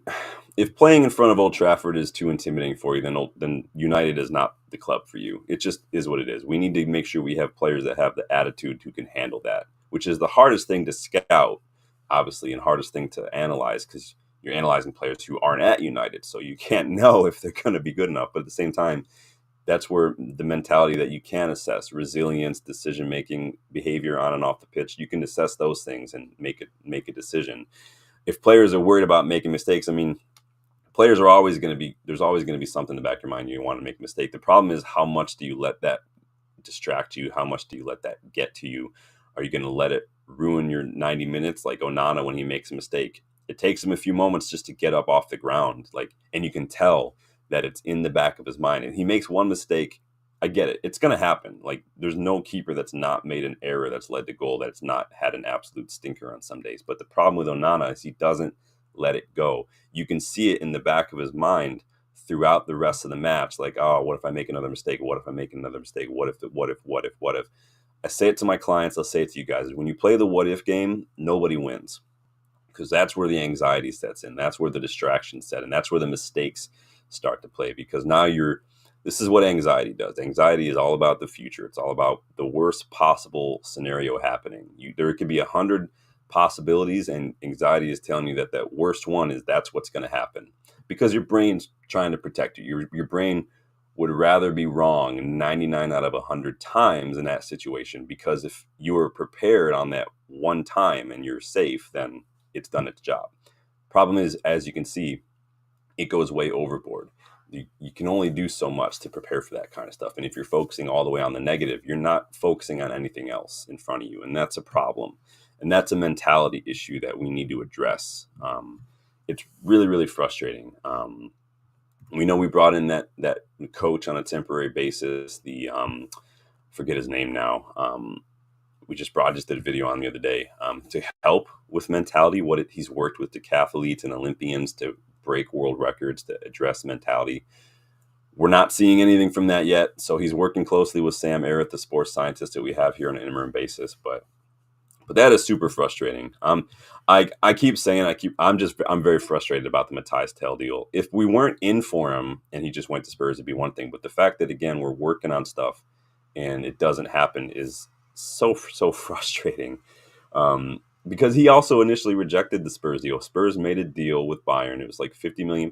if playing in front of Old Trafford is too intimidating for you, then United is not the club for you. It just is what it is. We need to make sure we have players that have the attitude who can handle that, which is the hardest thing to scout, obviously, and hardest thing to analyze because you're analyzing players who aren't at United, so you can't know if they're going to be good enough. But at the same time, that's where the mentality that you can assess resilience, decision making, behavior on and off the pitch. You can assess those things and make a decision. If players are worried about making mistakes, I mean, players are always going to be, there's always going to be something in the back of your mind you want to make a mistake. The problem is how much do you let that distract you? How much do you let that get to you? Are you going to let it ruin your 90 minutes like Onana when he makes a mistake? It takes him a few moments just to get up off the ground, and you can tell that it's in the back of his mind. And he makes one mistake. I get it. It's going to happen. There's no keeper that's not made an error that's led to goal, that's not had an absolute stinker on some days. But the problem with Onana is he doesn't let it go. You can see it in the back of his mind throughout the rest of the match. Oh, what if I make another mistake? What if I make another mistake? What if? I say it to my clients. I'll say it to you guys. When you play the what if game, nobody wins because that's where the anxiety sets in. That's where the distractions set in. That's where the mistakes start to play because now this is what anxiety does. Anxiety is all about the future. It's all about the worst possible scenario happening. There could be 100 possibilities, and anxiety is telling you that worst one is that's what's going to happen because your brain's trying to protect you. Your brain would rather be wrong 99 out of 100 times in that situation because if you were prepared on that one time and you're safe, then it's done its job. Problem is, as you can see, it goes way overboard. You can only do so much to prepare for that kind of stuff. And if you're focusing all the way on the negative, you're not focusing on anything else in front of you. And that's a problem. And that's a mentality issue that we need to address. It's really, really frustrating. We know we brought in that coach on a temporary basis. Forget his name now. I just did a video on the other day to help with mentality. He's worked with decathletes and Olympians to break world records to address mentality. We're not seeing anything from that yet. So he's working closely with Sam Arrett, the sports scientist that we have here on an interim basis. But that is super frustrating. I keep saying I'm very frustrated about the Mathys Tel deal. If we weren't in for him and he just went to Spurs, it'd be one thing. But the fact that again we're working on stuff and it doesn't happen is so frustrating. Because he also initially rejected the Spurs deal. Spurs made a deal with Bayern. It was like £50 million.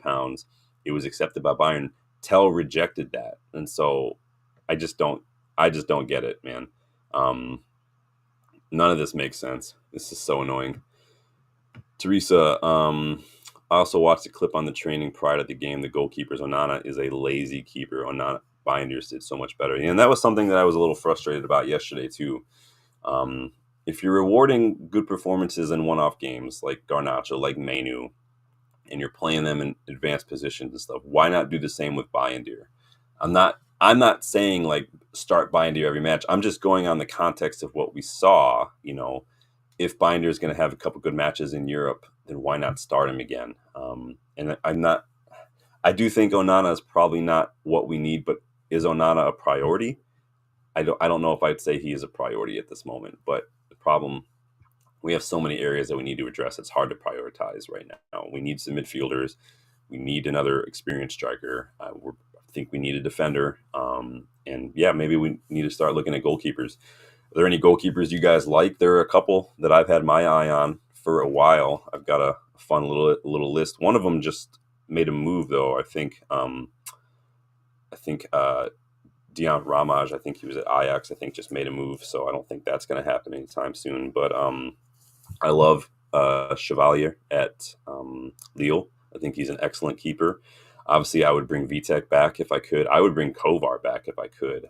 It was accepted by Bayern. Tel rejected that, and so I just don't get it, man. None of this makes sense. This is so annoying. Teresa, I also watched a clip on the training prior to the game. The goalkeepers, Onana is a lazy keeper. Onana Binders did so much better. And that was something that I was a little frustrated about yesterday too. If you're rewarding good performances in one-off games like Garnacho, like Manu, and you're playing them in advanced positions and stuff, why not do the same with Bayindir? I'm not saying start Bayindir every match. I'm just going on the context of what we saw. If Bayindir is going to have a couple good matches in Europe, then why not start him again? And I do think Onana is probably not what we need, but is Onana a priority? I don't know if I'd say he is a priority at this moment, but the problem, we have so many areas that we need to address. It's hard to prioritize right now. We need some midfielders. We need another experienced striker. I think we need a defender. And yeah, maybe we need to start looking at goalkeepers. Are there any goalkeepers you guys like? There are a couple that I've had my eye on for a while. I've got a fun little list. One of them just made a move though. I think Dion Ramaj, I think he was at Ajax, I think just made a move. So I don't think that's going to happen anytime soon. But I love Chevalier at Lille. I think he's an excellent keeper. Obviously, I would bring Vitek back if I could. I would bring Kovar back if I could.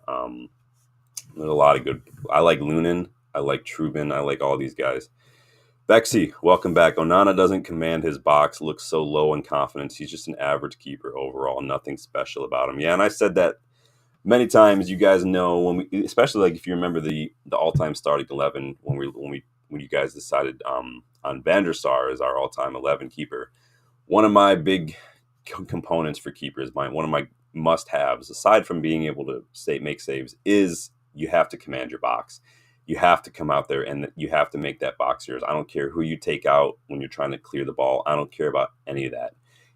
There's a lot of good. I like Lunin. I like Trubin. I like all these guys. Bexy, welcome back. Onana doesn't command his box, looks so low in confidence. He's just an average keeper overall. Nothing special about him. Yeah, and I said that many times. You guys know when we, especially if you remember the all-time starting 11 when you guys decided on Van der Sar as our all-time 11 keeper. One of my big components for keepers, one of my must-haves, aside from being able to make saves, is you have to command your box. You have to come out there and you have to make that box yours. I don't care who you take out when you're trying to clear the ball. I don't care about any of that.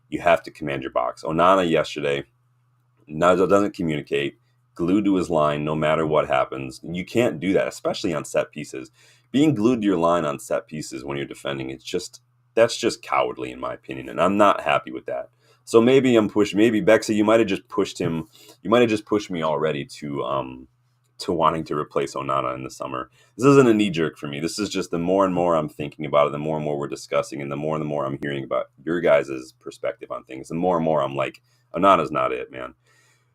you have to command your box. Onana yesterday doesn't communicate, glued to his line no matter what happens. You can't do that, especially on set pieces. Being glued to your line on set pieces when you're defending, that's just cowardly in my opinion, and I'm not happy with that. So maybe Bexy, you might have just pushed him. You might have just pushed me already to wanting to replace Onana in the summer. This isn't a knee jerk for me. This is just the more and more I'm thinking about it, the more and more we're discussing, and the more I'm hearing about your guys' perspective on things, the more and more I'm like, Onana's not it, man.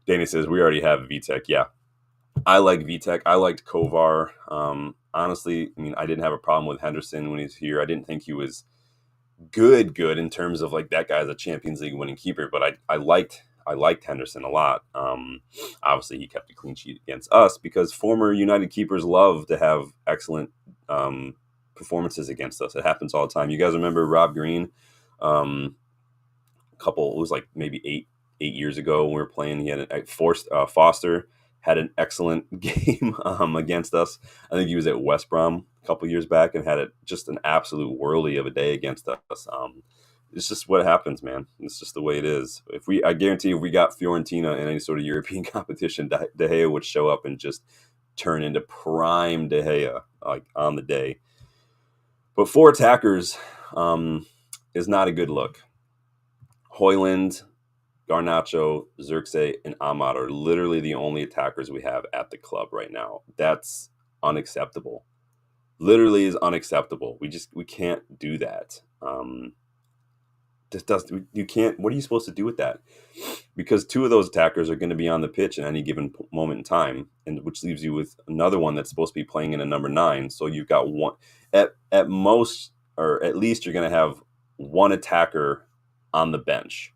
Danny says, we already have VTech. Yeah, I like VTech. I liked Kovar. Honestly, I mean, I didn't have a problem with Henderson when he's here. I didn't think he was good in terms of like that guy's a Champions League winning keeper, but I liked Henderson a lot. Obviously, he kept a clean sheet against us because former United keepers love to have excellent performances against us. It happens all the time. You guys remember Rob Green? It was like maybe eight years ago when we were playing. He had Foster had an excellent game against us. I think he was at West Brom a couple years back and had just an absolute whirly of a day against us. It's just what happens, man. It's just the way it is. I guarantee if we got Fiorentina in any sort of European competition, De Gea would show up and just turn into prime De Gea like on the day. But 4 attackers is not a good look. Højlund, Garnacho, Xerxes, and Ahmad are literally the only attackers we have at the club right now. That's unacceptable. Literally is unacceptable. We can't do that. You can't. What are you supposed to do with that? Because 2 of those attackers are going to be on the pitch at any given moment in time, and which leaves you with another one that's supposed to be playing in a number 9. So you've got one at most, or at least you're going to have one attacker on the bench.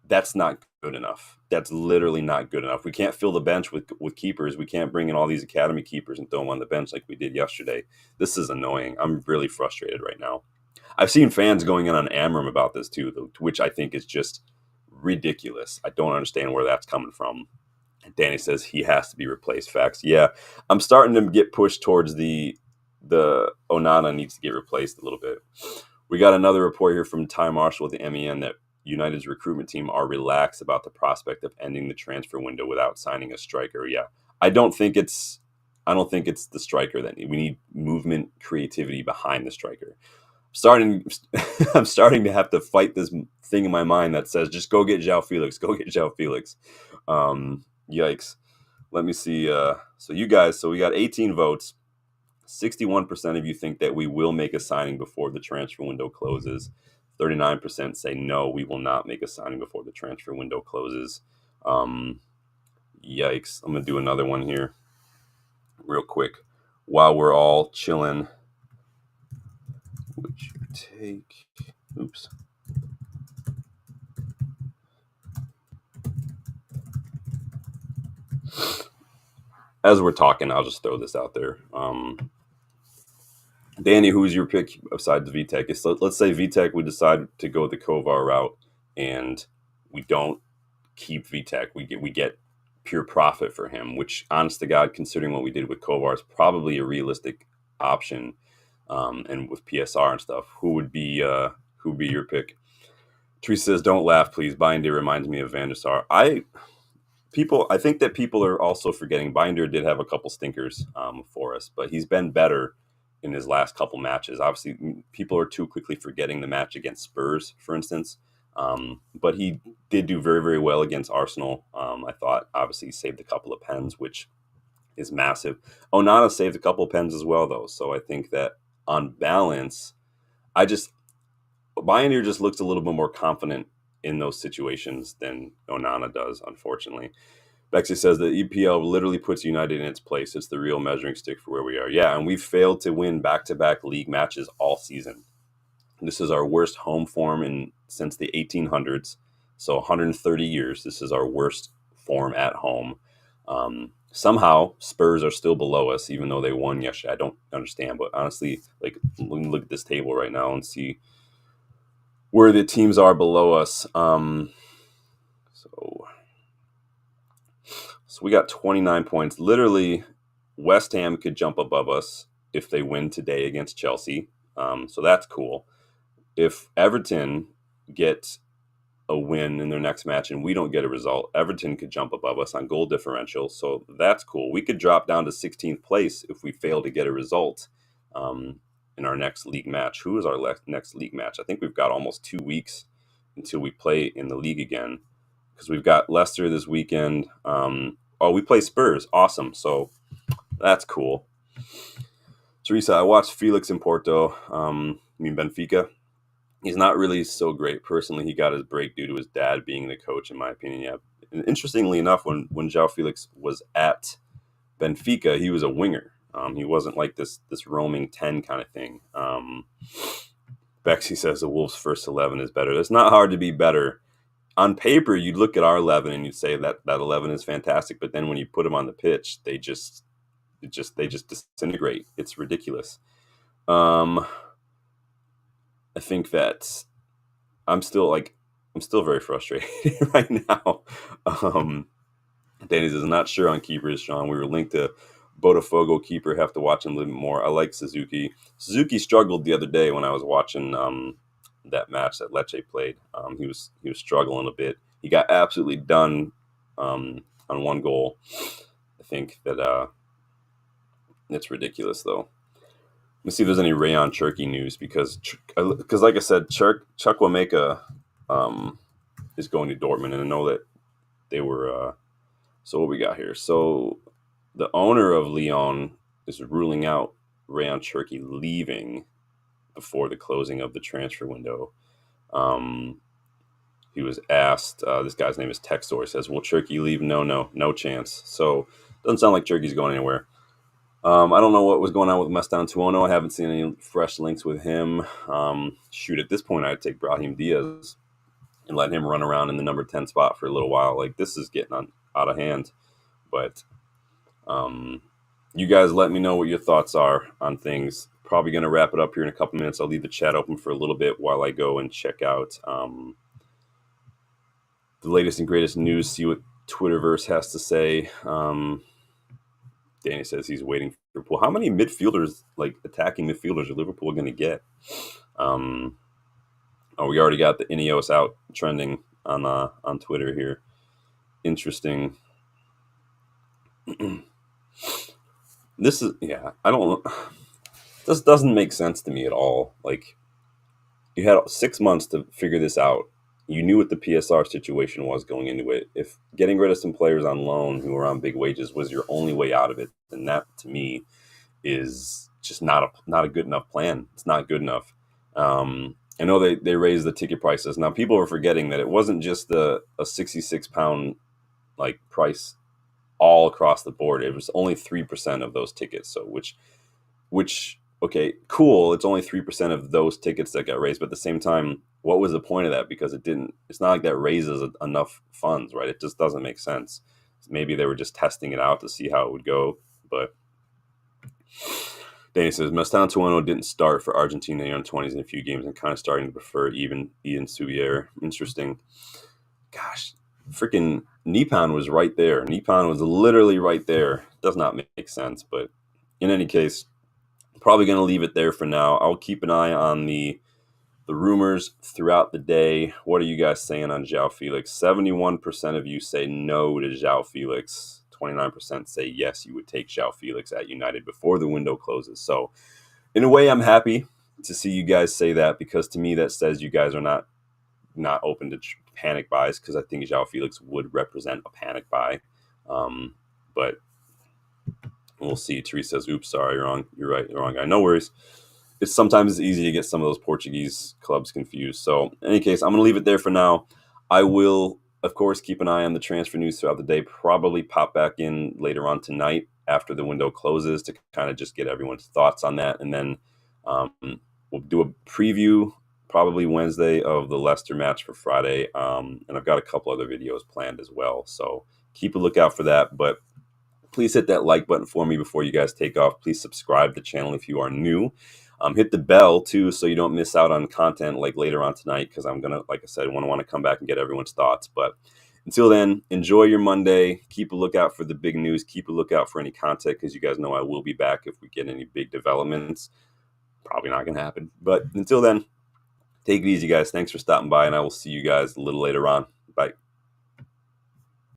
That's not good enough. That's literally not good enough. We can't fill the bench with keepers. We can't bring in all these academy keepers and throw them on the bench like we did yesterday. This is annoying. I'm really frustrated right now. I've seen fans going in on Amorim about this too, which I think is just ridiculous. I don't understand where that's coming from. Danny says he has to be replaced. Facts. Yeah, I'm starting to get pushed towards the Onana needs to get replaced a little bit. We got another report here from Ty Marshall with the MEN that United's recruitment team are relaxed about the prospect of ending the transfer window without signing a striker. Yeah, I don't think it's the striker that we need movement, creativity behind the striker. I'm starting to have to fight this thing in my mind that says just go get João Felix, Yikes. Let me see. So we got 18 votes. 61% of you think that we will make a signing before the transfer window closes. 39% say no, we will not make a signing before the transfer window closes. Yikes. I'm going to do another one here real quick while we're all chilling. Would you take... Oops. As we're talking, I'll just throw this out there. Danny, who's your pick besides VTech? So let's say VTech, we decide to go the Kovar route and we don't keep VTech. We get pure profit for him, which, honest to God, considering what we did with Kovar, is probably a realistic option. And with PSR and stuff, who would be your pick? Teresa says, "Don't laugh, please. Binder reminds me of Van der Sar." I think that people are also forgetting Binder did have a couple stinkers for us, but he's been better in his last couple matches. Obviously, people are too quickly forgetting the match against Spurs, for instance. But he did do very, very well against Arsenal. I thought, obviously, he saved a couple of pens, which is massive. Onana saved a couple of pens as well, though. So I think that on balance, Binder just looks a little bit more confident in those situations than Onana does, unfortunately. Bexy says the EPL literally puts United in its place. It's the real measuring stick for where we are. Yeah, and we've failed to win back-to-back league matches all season. This is our worst home form since the 1800s. So 130 years, this is our worst form at home. Somehow, Spurs are still below us, even though they won yesterday. I don't understand, but honestly, like, look at this table right now and see where the teams are below us. So we got 29 points. Literally, West Ham could jump above us if they win today against Chelsea. So that's cool. If Everton get a win in their next match and we don't get a result, Everton could jump above us on goal differential. So that's cool. We could drop down to 16th place if we fail to get a result in our next league match. Who is our next league match? I think we've got almost 2 weeks until we play in the league again, because we've got Leicester this weekend. We play Spurs. Awesome. So that's cool. Teresa, I watched Felix in Porto. Benfica. He's not really so great. Personally, he got his break due to his dad being the coach, in my opinion. Yeah. And interestingly enough, when João Felix was at Benfica, he was a winger. He wasn't like this roaming 10 kind of thing. Bexy says the Wolves' first 11 is better. It's not hard to be better. On paper, you'd look at our 11 and you'd say that 11 is fantastic. But then when you put them on the pitch, they just disintegrate. It's ridiculous. I think that I'm still very frustrated right now. Danny says, not sure on keepers, Sean. We were linked to Botafogo keeper. Have to watch him a little bit more. I like Suzuki. Suzuki struggled the other day when I was watching that match that Lecce played. He was struggling a bit. He got absolutely done on one goal. I think that it's ridiculous, though. Let's see if there's any Rayon Cherky news, because like I said, Chukwuemeka is going to Dortmund, and I know that they were. So what we got here? So the owner of Lyon is ruling out Rayon Cherky leaving before the closing of the transfer window. He was asked. This guy's name is Textor. He says, "Will Cherky leave?" No chance. So doesn't sound like Cherky's going anywhere. I don't know what was going on with Mestan Tuono. I haven't seen any fresh links with him. At this point, I'd take Brahim Diaz and let him run around in the number 10 spot for a little while. Like, this is getting out of hand. But you guys let me know what your thoughts are on things. Probably going to wrap it up here in a couple minutes. I'll leave the chat open for a little bit while I go and check out the latest and greatest news, see what Twitterverse has to say. Danny says he's waiting for Liverpool. How many midfielders, like attacking midfielders, are Liverpool going to get? We already got the Ineos out trending on Twitter here. Interesting. This doesn't make sense to me at all. Like, you had 6 months to figure this out. You knew what the PSR situation was going into it. If getting rid of some players on loan who are on big wages was your only way out of it, then that, to me, is just not a good enough plan. It's not good enough. I know they raised the ticket prices. Now, people are forgetting that it wasn't just a £66 like price all across the board. It was only 3% of those tickets. So which okay, cool. It's only 3% of those tickets that got raised. But at the same time, what was the point of that? Because it's not like that raises enough funds, right? It just doesn't make sense. Maybe they were just testing it out to see how it would go. But Danny says, Mestan Tuono didn't start for Argentina on 20s in a few games and kind of starting to prefer Ian Subier. Interesting. Gosh, freaking Nipan was right there. Nipan was literally right there. Does not make sense. But in any case, probably going to leave it there for now. I'll keep an eye on the rumors throughout the day. What are you guys saying on João Felix? 71% of you say no to João Felix. 29% say yes, you would take João Felix at United before the window closes. So in a way, I'm happy to see you guys say that, because to me that says you guys are not open to panic buys, because I think João Felix would represent a panic buy. But we'll see. Teresa says, oops, sorry, you're wrong. You're right, you're wrong guy. No worries. Sometimes it's easy to get some of those Portuguese clubs confused. So in any case, I'm going to leave it there for now. I will, of course, keep an eye on the transfer news throughout the day. Probably pop back in later on tonight after the window closes to kind of just get everyone's thoughts on that. And then we'll do a preview probably Wednesday of the Leicester match for Friday. And I've got a couple other videos planned as well. So keep a lookout for that. But please hit that like button for me before you guys take off. Please subscribe to the channel if you are new. Hit the bell, too, so you don't miss out on content like later on tonight, because I'm going to, like I said, want to come back and get everyone's thoughts. But until then, enjoy your Monday. Keep a lookout for the big news. Keep a lookout for any content, because you guys know I will be back if we get any big developments. Probably not going to happen. But until then, Take it easy, guys. Thanks for stopping by, and I will see you guys a little later on.